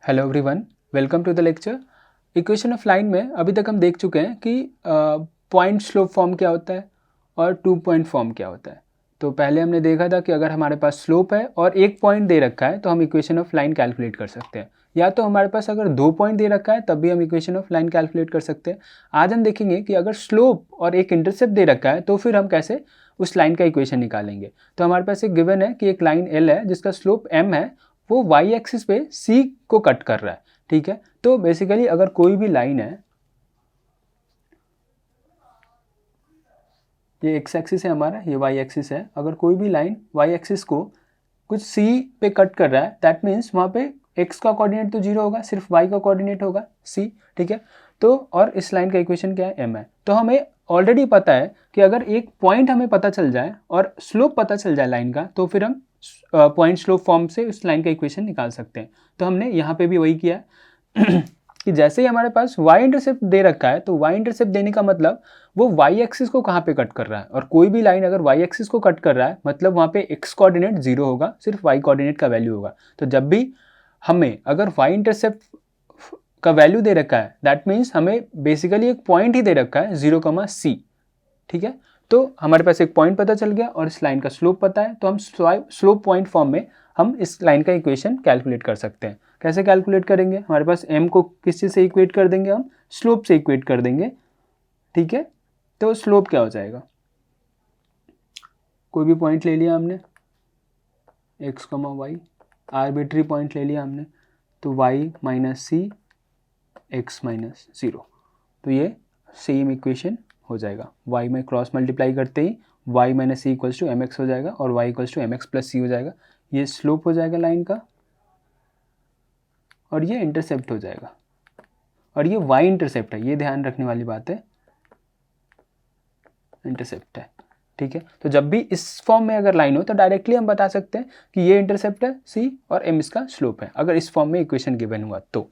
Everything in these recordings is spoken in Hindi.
Hello everyone, welcome to the lecture. Equation of line में अभी तक हम देख चुके हैं कि पॉइंट स्लोप फॉर्म क्या होता है और 2 पॉइंट फॉर्म क्या होता है। तो पहले हमने देखा था कि अगर हमारे पास स्लोप है और एक पॉइंट दे रखा है तो हम इक्वेशन ऑफ लाइन कैलकुलेट कर सकते हैं, या तो हमारे पास अगर 2 पॉइंट दे रखा है तब भी हम इक्वेशन ऑफ लाइन कैलकुलेट कर सकते हैं। आज हम देखेंगे कि अगर स्लोप और एक इंटरसेप्ट दे रखा है तो फिर हम कैसे उस लाइन का इक्वेशन निकालेंगे। तो हमारे पास एक गिवन है कि एक लाइन एल है जिसका स्लोप एम है, वो वाई एक्सिस पे सी को कट कर रहा है। ठीक है, तो बेसिकली अगर कोई भी लाइन है, ये एक्स एक्सिस है हमारा, ये वाई एक्सिस है, अगर कोई भी लाइन वाई एक्सिस को कुछ सी पे कट कर रहा है दैट मीन्स वहाँ पे एक्स का कोऑर्डिनेट तो जीरो होगा, सिर्फ वाई का कोऑर्डिनेट होगा सी। ठीक है, तो और इस लाइन का इक्वेशन क्या है, एम है। तो हमें ऑलरेडी पता है कि अगर एक पॉइंट हमें पता चल जाए और स्लोप पता चल जाए लाइन का तो फिर हम पॉइंट स्लोप फॉर्म से उस लाइन का इक्वेशन निकाल सकते हैं। तो हमने यहाँ पे भी वही किया कि जैसे ही हमारे पास y इंटरसेप्ट दे रखा है तो y इंटरसेप्ट देने का मतलब वो y एक्सिस को कहाँ पे कट कर रहा है, और कोई भी लाइन अगर y एक्सिस को कट कर रहा है मतलब वहाँ पे x कोऑर्डिनेट जीरो होगा, सिर्फ y कोऑर्डिनेट का वैल्यू होगा। तो जब भी हमें अगर y इंटरसेप्ट का वैल्यू दे रखा है दैट मीन्स हमें बेसिकली एक पॉइंट ही दे रखा है 0,c। ठीक है, तो हमारे पास एक पॉइंट पता चल गया और इस लाइन का स्लोप पता है, तो हम स्लोप पॉइंट फॉर्म में हम इस लाइन का इक्वेशन कैलकुलेट कर सकते हैं। कैसे कैलकुलेट करेंगे, हमारे पास m को किस चीज़ से इक्वेट कर देंगे, हम स्लोप से इक्वेट कर देंगे। ठीक है, तो स्लोप क्या हो जाएगा, कोई भी पॉइंट ले लिया हमने x, y, आर्बिट्री पॉइंट ले लिया हमने, तो y माइनस सी x माइनस ज़ीरो, तो ये सेम इक्वेशन हो जाएगा। y में क्रॉस मल्टीप्लाई करते ही y minus C equals to M X हो जाएगा और y equals to M X plus C हो जाएगा। ये स्लोप हो जाएगा लाइन का और ये इंटरसेप्ट हो जाएगा, और ये y इंटरसेप्ट है, ये ध्यान रखने वाली बात है, इंटरसेप्ट है। ठीक है, तो जब भी इस फॉर्म में अगर लाइन हो तो डायरेक्टली हम बता सकते हैं कि ये इंटरसेप्ट है c और m इसका स्लोप है, अगर इस फॉर्म में इक्वेशन गिवन हुआ तो।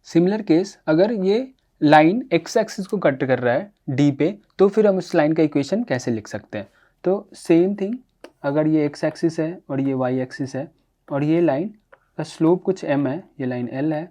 सिमिलर केस अगर ये लाइन x एक्सिस को कट कर रहा है d पे तो फिर हम उस लाइन का इक्वेशन कैसे लिख सकते हैं। तो सेम थिंग, अगर ये x एक्सिस है और ये y एक्सिस है और ये लाइन का स्लोप कुछ m है, ये लाइन l है,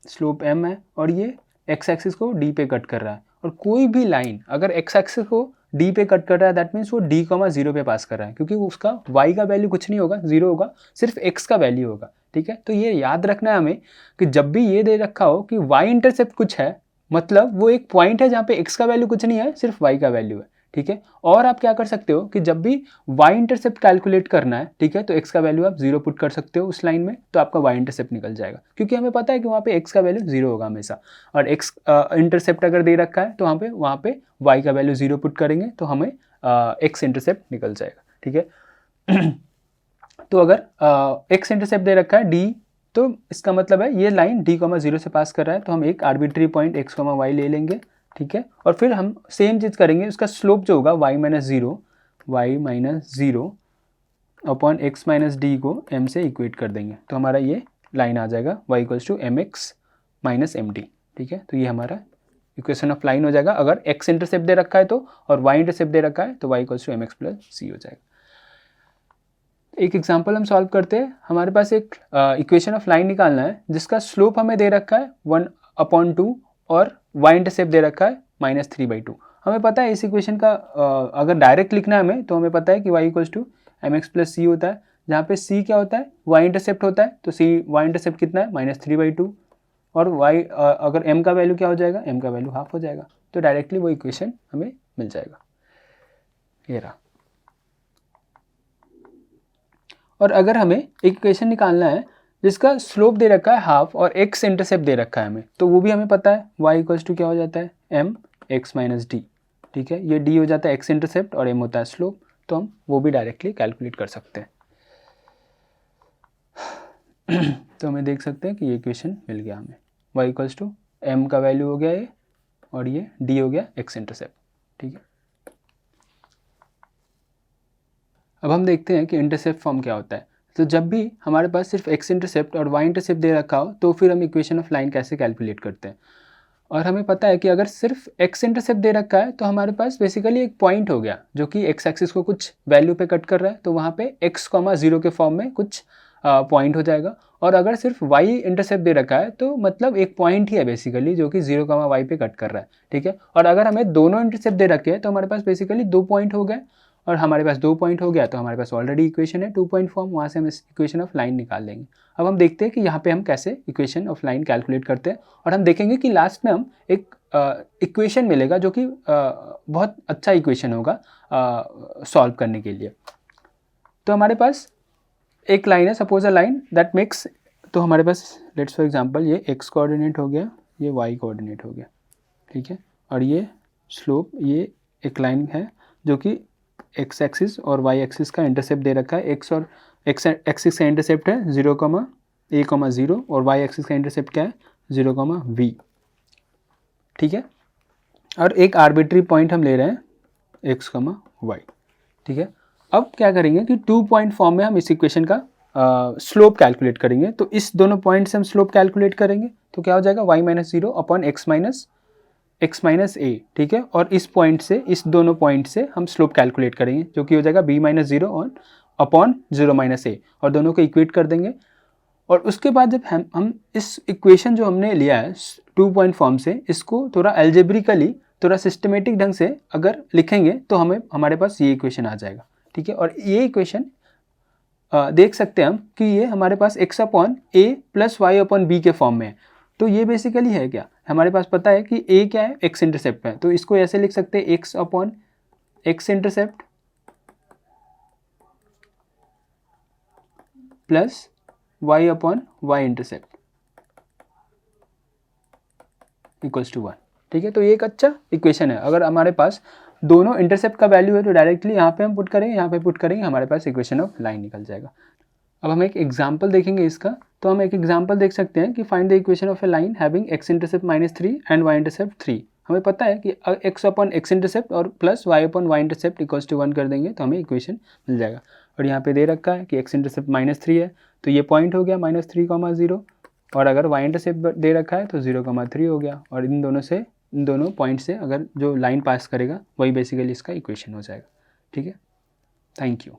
स्लोप m है और ये x एक्सिस को d पे कट कर रहा है, और कोई भी लाइन अगर x एक्सिस को d पे कट कर रहा है दैट मीन्स वो d, 0 पे पास कर रहा है, क्योंकि उसका y का वैल्यू कुछ नहीं होगा, जीरो होगा, सिर्फ x का वैल्यू होगा। ठीक है, तो ये याद रखना है हमें कि जब भी ये दे रखा हो कि y इंटरसेप्ट कुछ है मतलब वो एक पॉइंट है जहाँ पे x का वैल्यू कुछ नहीं है, सिर्फ y का वैल्यू है। ठीक है, और आप क्या कर सकते हो कि जब भी y इंटरसेप्ट कैलकुलेट करना है, ठीक है, तो x का वैल्यू आप 0 पुट कर सकते हो उस लाइन में, तो आपका y इंटरसेप्ट निकल जाएगा, क्योंकि हमें पता है कि वहाँ पे x का वैल्यू 0 होगा हमेशा, और x इंटरसेप्ट अगर दे रखा है तो वहाँ पे y का वैल्यू 0 पुट करेंगे तो हमें x इंटरसेप्ट निकल जाएगा। ठीक है तो अगर x इंटरसेप्ट दे रखा है d, तो इसका मतलब है ये लाइन d, 0 से पास कर रहा है, तो हम एक आर्बिट्री पॉइंट x, y ले लेंगे। ठीक है, और फिर हम सेम चीज़ करेंगे, उसका स्लोप जो होगा y minus zero upon x minus D को m से इक्वेट कर देंगे, तो हमारा ये लाइन आ जाएगा y equals to M X minus M D. ठीक है, तो ये हमारा इक्वेशन ऑफ लाइन हो जाएगा अगर x इंटरसेप्ट दे रखा है तो, और y इंटरसेप्ट दे रखा है तो y equals to M X plus C हो जाएगा। एक एग्जांपल हम सॉल्व करते हैं। हमारे पास एक इक्वेशन ऑफ लाइन निकालना है जिसका स्लोप हमें दे रखा है 1/2 और y इंटरसेप्ट दे रखा है -3/2। हमें पता है इस इक्वेशन का अगर डायरेक्ट लिखना है हमें तो हमें पता है कि y equals to M X plus C होता है, जहाँ पे c क्या होता है, y इंटरसेप्ट होता है, तो y इंटरसेप्ट कितना है -3/2, और y अगर m का वैल्यू क्या हो जाएगा, m का वैल्यू हाफ हो जाएगा, तो डायरेक्टली वो इक्वेशन हमें मिल जाएगा, ये रहा। और अगर हमें एक इक्वेशन निकालना है जिसका स्लोप दे रखा है हाफ और x इंटरसेप्ट दे रखा है हमें, तो वो भी हमें पता है y इक्वल्स टू क्या हो जाता है m x माइनस डी। ठीक है, ये d हो जाता है x इंटरसेप्ट और m होता है स्लोप, तो हम वो भी डायरेक्टली कैलकुलेट कर सकते हैं। तो हमें देख सकते हैं कि ये इक्वेशन मिल गया हमें, y इक्वल्स टू m का वैल्यू हो गया ये, और ये d हो गया x इंटरसेप्ट। ठीक है, अब हम देखते हैं कि इंटरसेप्ट फॉर्म क्या होता है। तो जब भी हमारे पास सिर्फ x इंटरसेप्ट और y इंटरसेप्ट दे रखा हो तो फिर हम इक्वेशन ऑफ लाइन कैसे कैलकुलेट करते हैं। और हमें पता है कि अगर सिर्फ x इंटरसेप्ट दे रखा है तो हमारे पास बेसिकली एक पॉइंट हो गया जो कि x एक्सिस को कुछ वैल्यू पे कट कर रहा है, तो वहाँ पे x, 0 के फॉर्म में कुछ पॉइंट हो जाएगा। और अगर सिर्फ y इंटरसेप्ट दे रखा है तो मतलब एक पॉइंट ही है बेसिकली जो कि 0, y पे कट कर रहा है, ठीक है। और अगर हमें दोनों इंटरसेप्ट दे रखे हैं तो हमारे पास बेसिकली 2 पॉइंट हो गए, और हमारे पास 2 पॉइंट हो गया तो हमारे पास ऑलरेडी इक्वेशन है 2 पॉइंट फॉर्म, वहाँ से हम इक्वेशन ऑफ लाइन निकाल लेंगे। अब हम देखते हैं कि यहाँ पे हम कैसे इक्वेशन ऑफ लाइन कैलकुलेट करते हैं, और हम देखेंगे कि लास्ट में हम एक इक्वेशन मिलेगा जो कि बहुत अच्छा इक्वेशन होगा सॉल्व करने के लिए। तो हमारे पास एक लाइन है, suppose a line that makes, तो हमारे पास लेट्स फॉर एग्जांपल ये x कोऑर्डिनेट हो गया, ये y कोऑर्डिनेट हो गया, ठीक है। और ये स्लोप, ये एक लाइन है जो कि x एक्सिस और y एक्सिस का इंटरसेप्ट दे रखा है। x और x एक्सिस का इंटरसेप्ट है 0, a, 0, और y एक्सिस का इंटरसेप्ट क्या है 0, v, ठीक है। और एक आर्बिट्री पॉइंट हम ले रहे हैं x, y, ठीक है। अब क्या करेंगे कि 2 पॉइंट फॉर्म में हम इस इक्वेशन का स्लोप कैलकुलेट करेंगे। तो इस दोनों पॉइंट से हम स्लोप कैलकुलेट करेंगे तो क्या हो जाएगा y - 0 upon x minus a, ठीक है। और इस पॉइंट से, इस दोनों पॉइंट से हम स्लोप कैलकुलेट करेंगे जो कि हो जाएगा b - 0 अपॉन 0 - a, और दोनों को इक्वेट कर देंगे। और उसके बाद जब हम इस इक्वेशन जो हमने लिया है 2 पॉइंट फॉर्म से, इसको थोड़ा एल्जेब्रिकली, थोड़ा सिस्टमेटिक ढंग से अगर लिखेंगे तो हमारे पास ये इक्वेशन आ जाएगा, ठीक है। और ये इक्वेशन देख सकते हैं हम कि ये हमारे पास x upon a plus y upon b के फॉर्म में है। तो ये बेसिकली है क्या, हमारे पास पता है कि a क्या है, x इंटरसेप्ट है, तो इसको ऐसे लिख सकते हैं x upon x intercept plus y upon y intercept equals to 1, ठीक है। तो ये एक अच्छा इक्वेशन है। अगर हमारे पास दोनों इंटरसेप्ट का वैल्यू है तो डायरेक्टली यहाँ पे हम पुट करेंगे, यहाँ पे पुट करेंगे, हमारे पास इक्वेशन ऑफ लाइन निकल जाएगा। अब हम एक एग्जाम्पल देखेंगे इसका। तो हम एक एग्जाम्पल देख सकते हैं कि find the equation of a line having x intercept -3 and y intercept 3। हमें पता है कि x अपॉन x इंटरसेप्ट और plus y upon y intercept equals to 1 कर देंगे तो हमें इक्वेशन मिल जाएगा। और यहाँ पे दे रखा है कि x इंटरसेप्ट -3 है तो ये पॉइंट हो गया -3, 0, और अगर y इंटरसेप्ट दे रखा है तो 0, 3 हो गया। और इन दोनों पॉइंट से अगर जो लाइन पास करेगा वही बेसिकली इसका इक्वेशन हो जाएगा, ठीक है। Thank you.